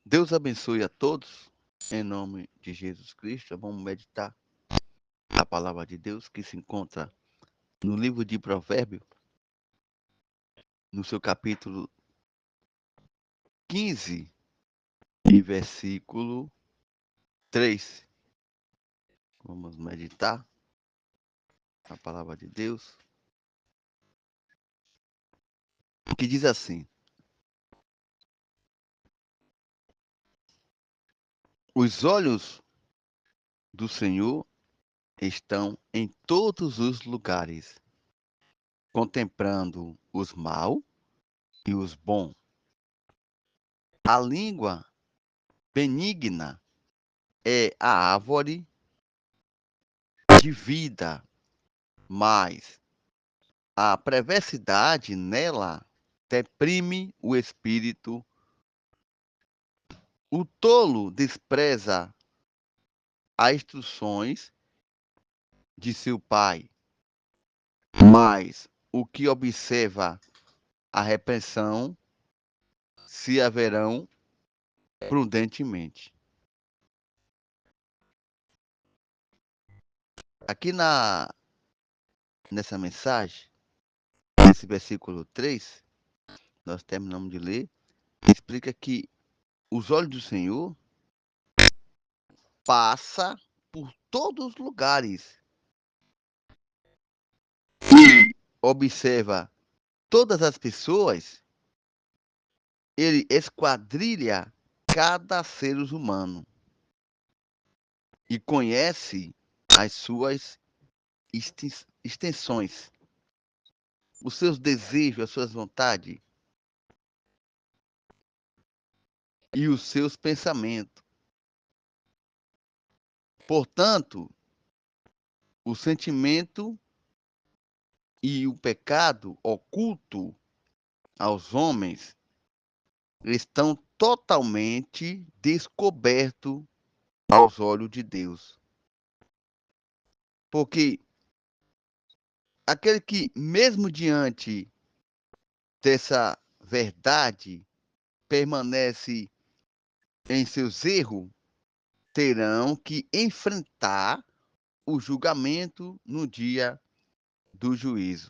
Deus abençoe a todos, em nome de Jesus Cristo. Vamos meditar a palavra de Deus que se encontra no livro de Provérbios, no seu capítulo 15 e versículo 3. Vamos meditar a palavra de Deus, que diz assim: os olhos do Senhor estão em todos os lugares, contemplando os maus e os bons. A língua benigna é a árvore de vida, mas a perversidade nela deprime o espírito. O tolo despreza as instruções de seu pai, mas o que observa a repreensão se haverão prudentemente. Aqui nessa mensagem, nesse versículo 3, nós terminamos de ler, explica que os olhos do Senhor passam por todos os lugares e observa todas as pessoas. Ele esquadrilha cada ser humano e conhece as suas extensões, os seus desejos, as suas vontades e os seus pensamentos. Portanto, o sentimento e o pecado oculto aos homens estão totalmente descobertos aos olhos de Deus. Porque aquele que, mesmo diante dessa verdade, permanece em seus erros, terão que enfrentar o julgamento no dia do juízo.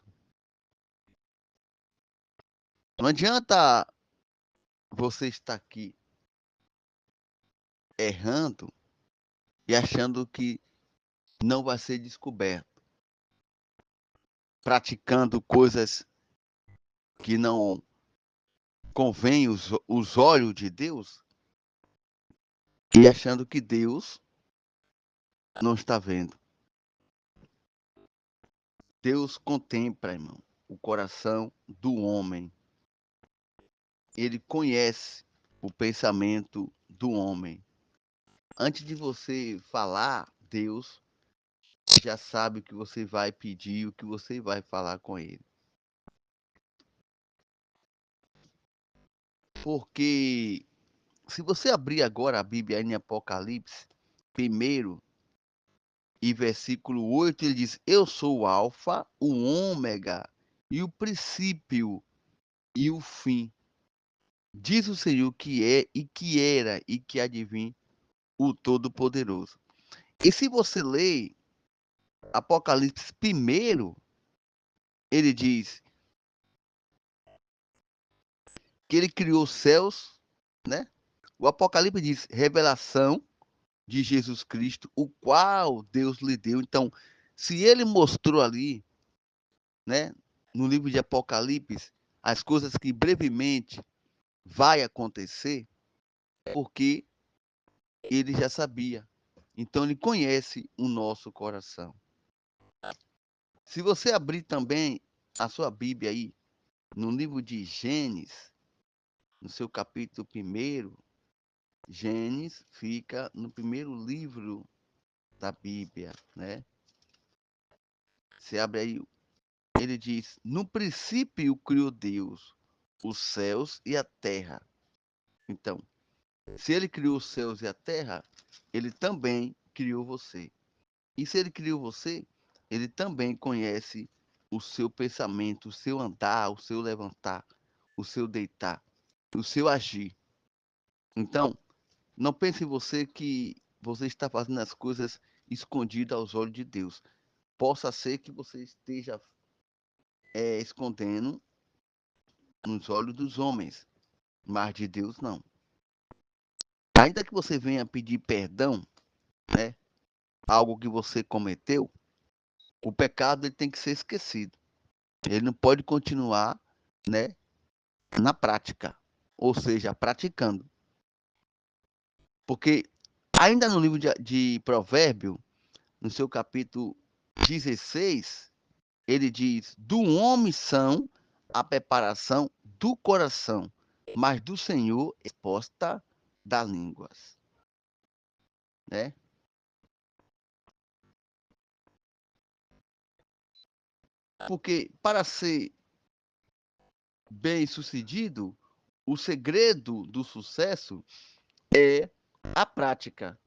Não adianta você estar aqui errando e achando que não vai ser descoberto, praticando coisas que não convém os olhos de Deus e achando que Deus não está vendo. Deus contempla, irmão, o coração do homem. Ele conhece o pensamento do homem. Antes de você falar, Deus já sabe o que você vai pedir, o que você vai falar com ele. Porque se você abrir agora a Bíblia em Apocalipse, primeiro e versículo 8, ele diz: eu sou o Alfa, o Ômega, e o princípio e o fim. Diz o Senhor que é e que era e que há de vir, o Todo-Poderoso. E se você ler Apocalipse primeiro, ele diz que ele criou os céus, né? O Apocalipse diz revelação de Jesus Cristo, o qual Deus lhe deu. Então, se ele mostrou ali, né, no livro de Apocalipse, as coisas que brevemente vai acontecer, porque ele já sabia. Então, ele conhece o nosso coração. Se você abrir também a sua Bíblia aí, no livro de Gênesis, no seu capítulo 1, Gênesis fica no primeiro livro da Bíblia, né? Você abre aí, ele diz: no princípio criou Deus os céus e a terra. Então, se ele criou os céus e a terra, ele também criou você. E se ele criou você, ele também conhece o seu pensamento, o seu andar, o seu levantar, o seu deitar, o seu agir. Então, Não pense em você que você está fazendo as coisas escondidas aos olhos de Deus. Possa ser que você esteja escondendo nos olhos dos homens, mas de Deus não. Ainda que você venha pedir perdão, né, algo que você cometeu, o pecado ele tem que ser esquecido. Ele não pode continuar, né, na prática, ou seja, praticando. Porque ainda no livro de Provérbio, no seu capítulo 16, ele diz: do homem são a preparação do coração, mas do Senhor exposta das línguas, né? Porque para ser bem-sucedido, o segredo do sucesso é a prática.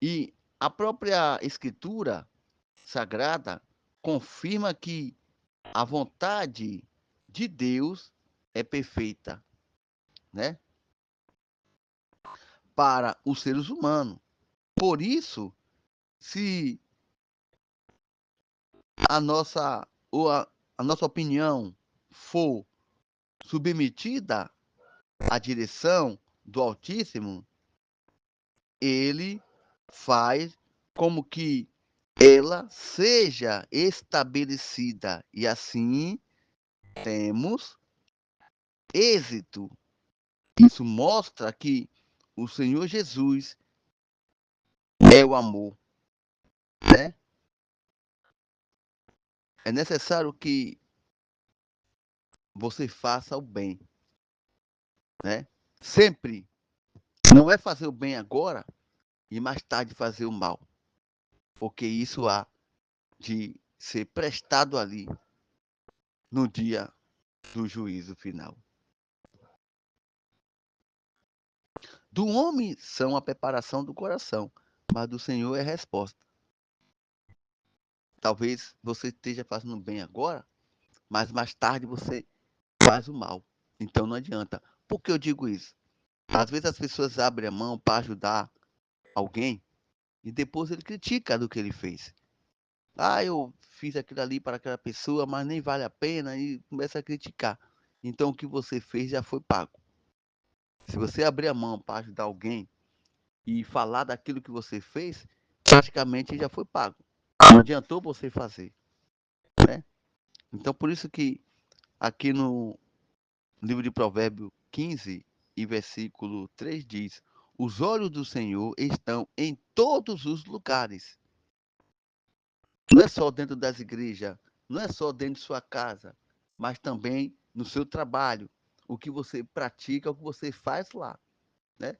E a própria Escritura Sagrada confirma que a vontade de Deus é perfeita, né? Para os seres humanos. Por isso, se a nossa, ou a nossa opinião for submetida à direção do Altíssimo, ele faz como que ela seja estabelecida e assim temos êxito. Isso mostra que o Senhor Jesus é o amor, né? É necessário que você faça o bem, né? Sempre. Não é fazer o bem agora e mais tarde fazer o mal, porque isso há de ser prestado ali no dia do juízo final. Do homem são a preparação do coração, mas do Senhor é a resposta. Talvez você esteja fazendo bem agora, mas mais tarde você faz o mal. Então não adianta. Por que eu digo isso? Às vezes as pessoas abrem a mão para ajudar alguém e depois ele critica do que ele fez. Ah, eu fiz aquilo ali para aquela pessoa, mas nem vale a pena e começa a criticar. Então o que você fez já foi pago. Se você abrir a mão para ajudar alguém e falar daquilo que você fez, praticamente já foi pago. Não adiantou você fazer, né? Então por isso que aqui no livro de Provérbio 15 e versículo 3 diz: os olhos do Senhor estão em todos os lugares. Não é só dentro das igrejas, não é só dentro de sua casa, mas também no seu trabalho, o que você pratica, o que você faz lá, né?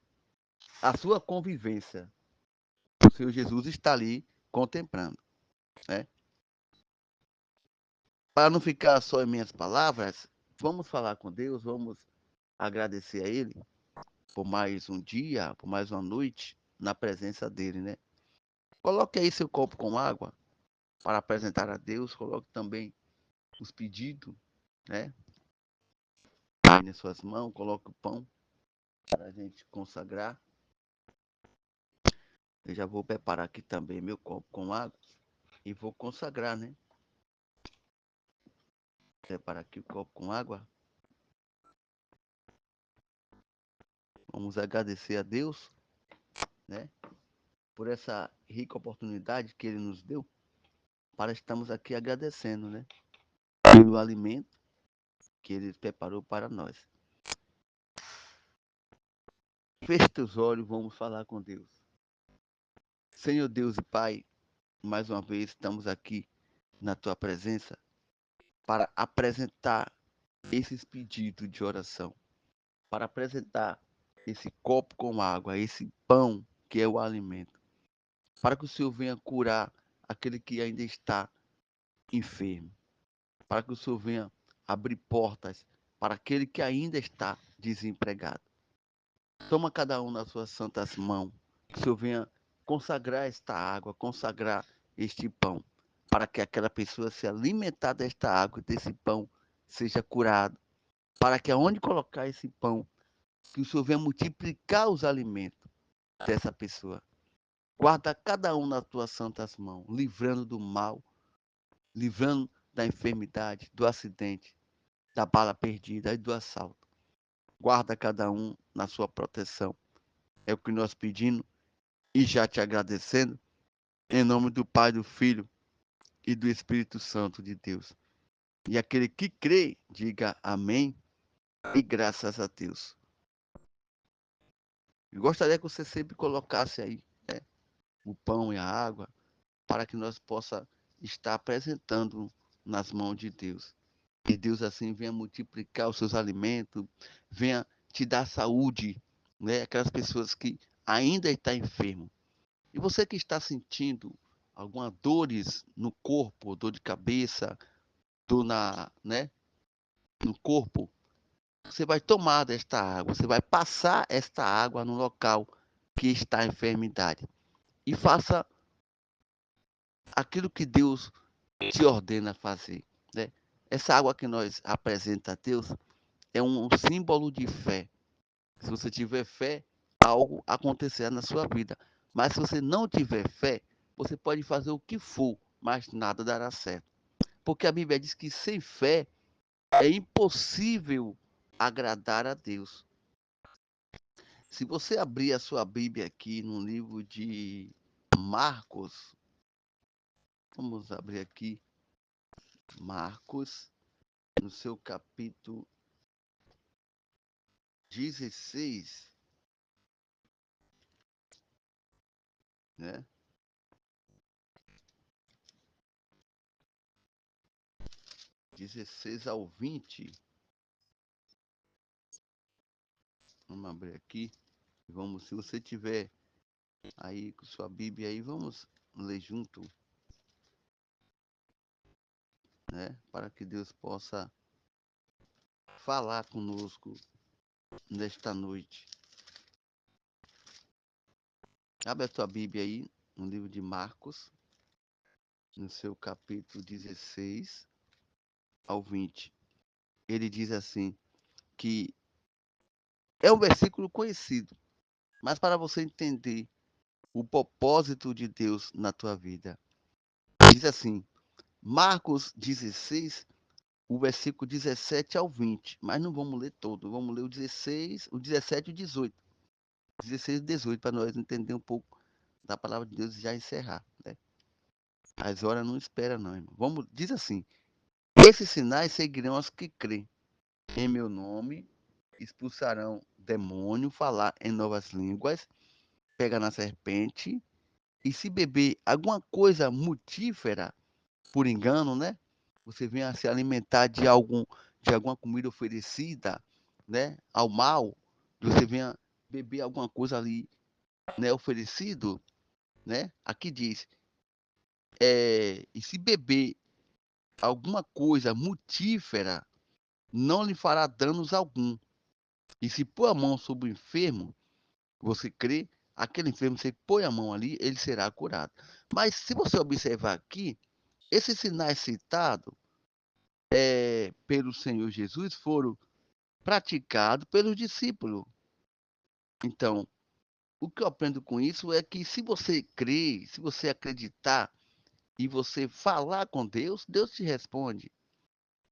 A sua convivência. O Senhor Jesus está ali contemplando, né? Para não ficar só em minhas palavras, vamos falar com Deus, vamos agradecer a Ele por mais um dia, por mais uma noite na presença dele, né? Coloque aí seu copo com água para apresentar a Deus, coloque também os pedidos, né? Aí nas suas mãos, coloque o pão para a gente consagrar. Eu já vou preparar aqui também meu copo com água e vou consagrar, né? Preparar aqui o copo com água. Vamos agradecer a Deus, né? Por essa rica oportunidade que Ele nos deu para estarmos aqui agradecendo, né? Pelo alimento que Ele preparou para nós. Feche teus olhos, vamos falar com Deus. Senhor Deus e Pai, mais uma vez estamos aqui na Tua presença para apresentar esses pedidos de oração, para apresentar esse copo com água, esse pão que é o alimento, para que o Senhor venha curar aquele que ainda está enfermo, para que o Senhor venha abrir portas para aquele que ainda está desempregado. Toma cada um nas suas santas mãos, que o Senhor venha consagrar esta água, consagrar este pão, para que aquela pessoa se alimentar desta água e desse pão seja curado, para que aonde colocar esse pão Que o Senhor venha multiplicar os alimentos dessa pessoa. Guarda cada um nas tuas santas mãos, livrando do mal, livrando da enfermidade, do acidente, da bala perdida e do assalto. Guarda cada um na sua proteção. É o que nós pedimos e já te agradecendo, em nome do Pai, do Filho e do Espírito Santo de Deus. E aquele que crê, diga amém e graças a Deus. Eu gostaria que você sempre colocasse aí, né, o pão e a água, para que nós possa estar apresentando nas mãos de Deus. E Deus assim venha multiplicar os seus alimentos, venha te dar saúde, né? Aquelas pessoas que ainda estão enfermas. E você que está sentindo alguma dores no corpo, dor de cabeça, dor né, no corpo, você vai tomar desta água, você vai passar esta água no local que está a enfermidade. E faça aquilo que Deus te ordena fazer, né? Essa água que nós apresenta a Deus é um símbolo de fé. Se você tiver fé, algo acontecerá na sua vida. Mas se você não tiver fé, você pode fazer o que for, mas nada dará certo. Porque a Bíblia diz que sem fé é impossível agradar a Deus. Se você abrir a sua Bíblia aqui no livro de Marcos, vamos abrir aqui Marcos, no seu capítulo 16, né? 16 ao 20. Vamos abrir aqui. Vamos, se você tiver aí com sua Bíblia aí, vamos ler junto, né? Para que Deus possa falar conosco nesta noite. Abre a tua Bíblia aí, no livro de Marcos, no seu capítulo 16 ao 20. Ele diz assim, que é um versículo conhecido, mas para você entender o propósito de Deus na tua vida. Diz assim, Marcos 16, o versículo 17 ao 20, mas não vamos ler todo, vamos ler o 16, o 17 e o 18. 16 e 18, para nós entender um pouco da palavra de Deus e já encerrar, né? As horas não esperam não, irmão. Vamos, diz assim, esses sinais seguirão os que crêem. Em meu nome expulsarão demônio, falar em novas línguas, pegar na serpente, e se beber alguma coisa mortífera, por engano, né? Você venha se alimentar de alguma comida oferecida, né? Ao mal, você venha beber alguma coisa ali, né? Oferecido, né? Aqui diz, e se beber alguma coisa mortífera, não lhe fará danos algum. E se pôr a mão sobre o enfermo, você crê, aquele enfermo, você põe a mão ali, ele será curado. Mas se você observar aqui, esses sinais citados pelo Senhor Jesus foram praticados pelos discípulos. Então, o que eu aprendo com isso é que se você crer, se você acreditar e você falar com Deus, Deus te responde.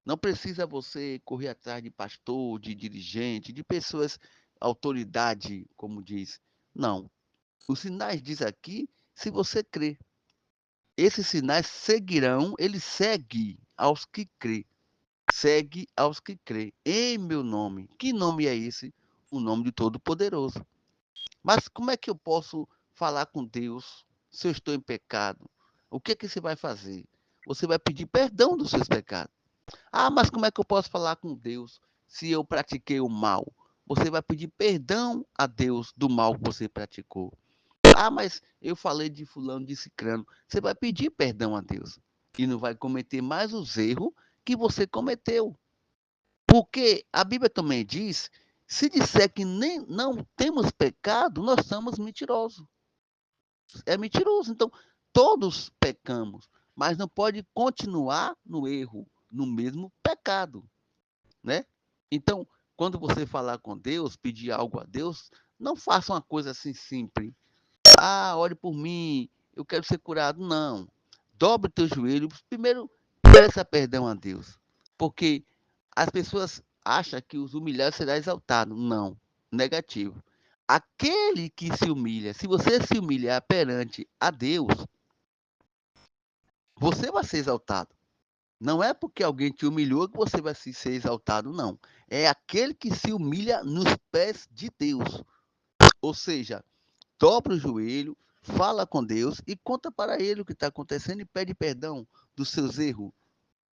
Não precisa você correr atrás de pastor, de dirigente, de pessoas, autoridade, como diz. Não. Os sinais diz aqui, se você crê. Esses sinais seguirão, ele segue aos que crê. Segue aos que crê. Em meu nome. Que nome é esse? O nome de Todo-Poderoso. Mas como é que eu posso falar com Deus se eu estou em pecado? O que é que você vai fazer? Você vai pedir perdão dos seus pecados. Ah, mas como é que eu posso falar com Deus se eu pratiquei o mal? Você vai pedir perdão a Deus do mal que você praticou. Ah, mas eu falei de fulano, de cicrano. Você vai pedir perdão a Deus. E não vai cometer mais os erros que você cometeu. Porque a Bíblia também diz, se disser que nem não temos pecado, nós somos mentirosos. É mentiroso. Então, todos pecamos, mas não pode continuar no erro, no mesmo pecado, né? Então, quando você falar com Deus, pedir algo a Deus, não faça uma coisa assim simples. Ah, ore por mim, eu quero ser curado. Não. Dobre teus joelhos. Primeiro, peça perdão a Deus. Porque as pessoas acham que os humilhados será exaltado. Não. Negativo. Aquele que se humilha, se você se humilhar perante a Deus, você vai ser exaltado. Não é porque alguém te humilhou que você vai ser exaltado, não. É aquele que se humilha nos pés de Deus. Ou seja, dobra o joelho, fala com Deus e conta para ele o que está acontecendo e pede perdão dos seus erros,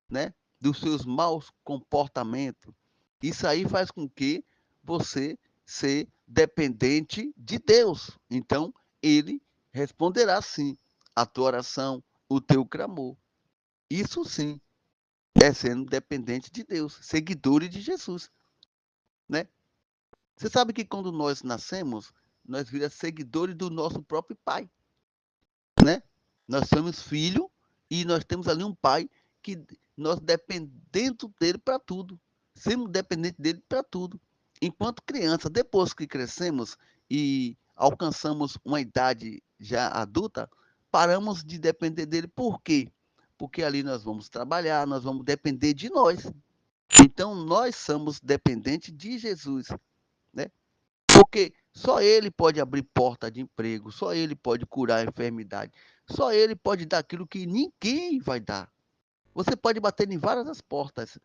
né? Dos seus maus comportamentos. Isso aí faz com que você seja dependente de Deus. Então, ele responderá sim a tua oração, o teu clamor. Isso sim é sendo dependente de Deus, seguidores de Jesus, né? Você sabe que quando nós nascemos, nós viramos seguidores do nosso próprio pai, né? Nós somos filhos e nós temos ali um pai que nós dependemos dele para tudo. Somos dependentes dele para tudo. Enquanto criança, depois que crescemos e alcançamos uma idade já adulta, paramos de depender dele. Por quê? Porque ali nós vamos trabalhar, nós vamos depender de nós. Então, nós somos dependentes de Jesus, né? Porque só ele pode abrir porta de emprego, só ele pode curar a enfermidade, só ele pode dar aquilo que ninguém vai dar. Você pode bater em várias as portas,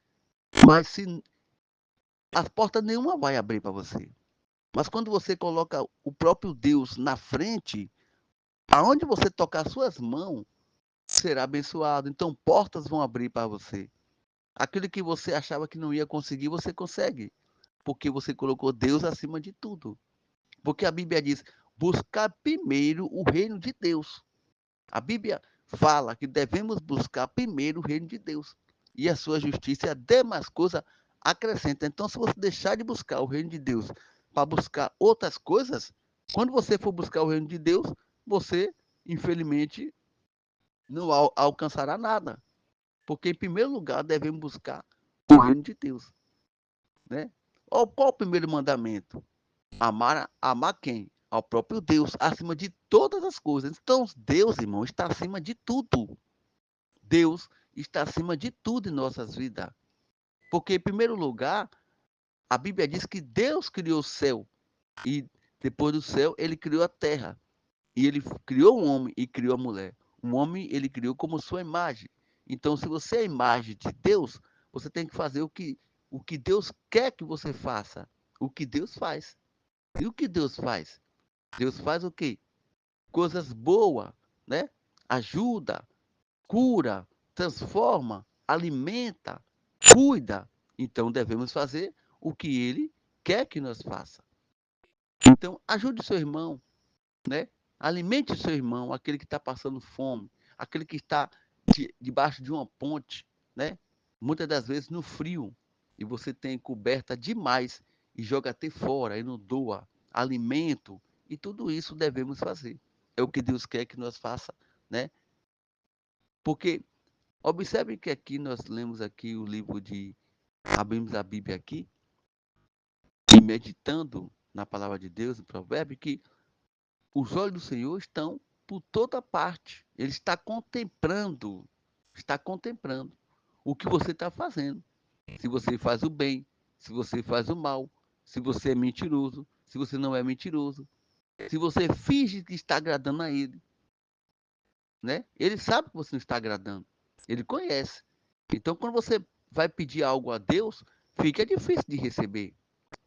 mas se as portas nenhuma vai abrir para você. Mas quando você coloca o próprio Deus na frente, aonde você tocar suas mãos, será abençoado. Então portas vão abrir para você. Aquilo que você achava que não ia conseguir, você consegue, porque você colocou Deus acima de tudo. Porque a Bíblia diz: buscar primeiro o reino de Deus. A Bíblia fala que devemos buscar primeiro o reino de Deus. E a sua justiça e a demais coisas acrescenta. Então, se você deixar de buscar o reino de Deus para buscar outras coisas, quando você for buscar o reino de Deus, você, infelizmente, não alcançará nada. Porque, em primeiro lugar, devemos buscar o reino de Deus. Né? Qual o primeiro mandamento? Amar quem? Ao próprio Deus, acima de todas as coisas. Então, Deus, irmão, está acima de tudo. Deus está acima de tudo em nossas vidas. Porque, em primeiro lugar, a Bíblia diz que Deus criou o céu. E depois do céu, ele criou a terra. E ele criou o homem e criou a mulher. O homem, ele criou como sua imagem. Então, se você é a imagem de Deus, você tem que fazer o que Deus quer que você faça. O que Deus faz. E o que Deus faz? Deus faz o quê? Coisas boas, né? Ajuda, cura, transforma, alimenta, cuida. Então devemos fazer o que ele quer que nós faça. Então ajude seu irmão, né? Alimente seu irmão, aquele que está passando fome, aquele que está debaixo de uma ponte, né? Muitas das vezes no frio e você tem coberta demais e joga até fora e não doa alimento e tudo isso devemos fazer. É o que Deus quer que nós faça, né? Porque observe que aqui nós lemos aqui o livro de abrimos a Bíblia aqui e meditando na palavra de Deus, no provérbio, que os olhos do Senhor estão por toda parte. Ele está contemplando o que você está fazendo. Se você faz o bem, se você faz o mal, se você é mentiroso, se você não é mentiroso, se você finge que está agradando a ele, né? Ele sabe que você não está agradando. Ele conhece. Então, quando você vai pedir algo a Deus, fica difícil de receber,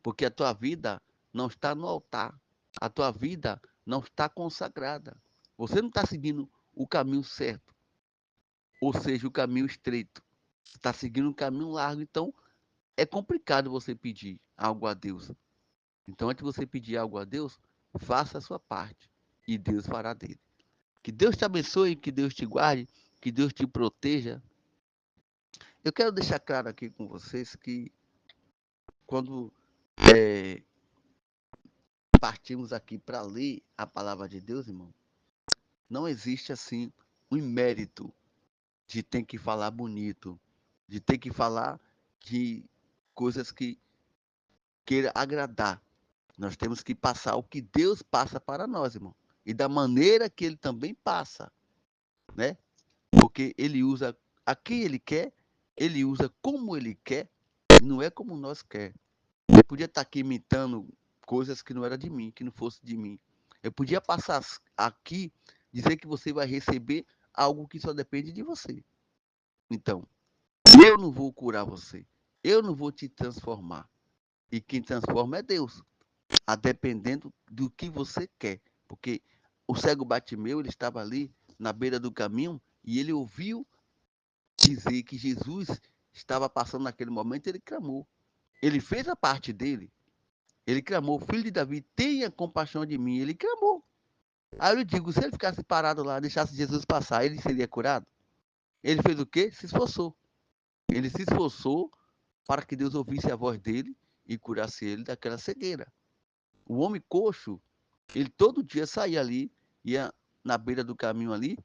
porque a tua vida não está no altar. A tua vida não está consagrada. Você não está seguindo o caminho certo, ou seja, o caminho estreito. Você está seguindo um caminho largo. Então, é complicado você pedir algo a Deus. Então, antes de você pedir algo a Deus, faça a sua parte e Deus fará dele. Que Deus te abençoe, que Deus te guarde, que Deus te proteja. Eu quero deixar claro aqui com vocês que quando partimos aqui para ler a palavra de Deus, irmão, não existe assim um mérito de ter que falar bonito, de ter que falar de coisas que queira agradar. Nós temos que passar o que Deus passa para nós, irmão. E da maneira que ele também passa, né? Porque ele usa a quem ele quer, ele usa como ele quer, e não é como nós quer. Eu podia estar aqui imitando coisas que não era de mim, que não fosse de mim. Eu podia passar aqui, dizer que você vai receber algo que só depende de você. Então, eu não vou curar você. Eu não vou te transformar. E quem transforma é Deus, a dependendo do que você quer. Porque o cego Bartimeu, ele estava ali na beira do caminho e ele ouviu dizer que Jesus estava passando naquele momento, ele clamou. Ele fez a parte dele. Ele clamou, filho de Davi, tenha compaixão de mim. Ele clamou. Aí eu digo, se ele ficasse parado lá, deixasse Jesus passar, ele seria curado? Ele fez o quê? Se esforçou. Ele se esforçou para que Deus ouvisse a voz dele e curasse ele daquela cegueira. O homem coxo, ele todo dia saía ali, ia na beira do caminho ali,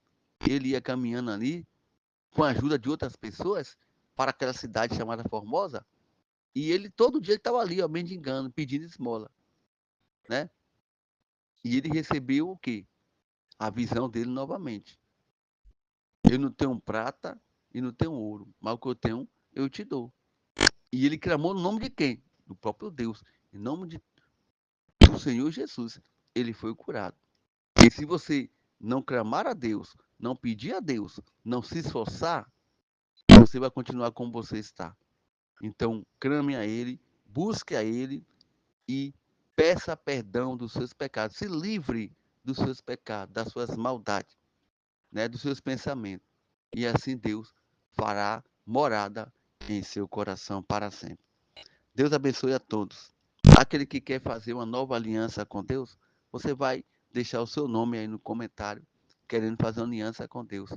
ele ia caminhando ali, com a ajuda de outras pessoas, para aquela cidade chamada Formosa, e ele todo dia estava ali, ó, mendigando, pedindo esmola, né? E ele recebeu o quê? A visão dele novamente. Eu não tenho prata e não tenho ouro, mas o que eu tenho, eu te dou. E ele clamou no nome de quem? Do próprio Deus. Em nome do Senhor Jesus, ele foi curado. E se você não clamar a Deus, não pedir a Deus, não se esforçar, você vai continuar como você está. Então, clame a Ele, busque a Ele e peça perdão dos seus pecados. Se livre dos seus pecados, das suas maldades, né, dos seus pensamentos. E assim Deus fará morada em seu coração para sempre. Deus abençoe a todos. Aquele que quer fazer uma nova aliança com Deus, você vai deixar o seu nome aí no comentário, querendo fazer uma aliança com Deus.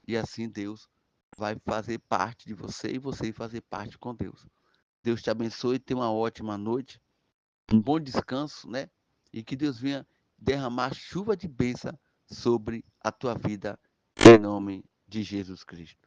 E assim Deus vai fazer parte de você e você fazer parte com Deus. Deus te abençoe, tenha uma ótima noite, um bom descanso, né? E que Deus venha derramar chuva de bênção sobre a tua vida, em nome de Jesus Cristo.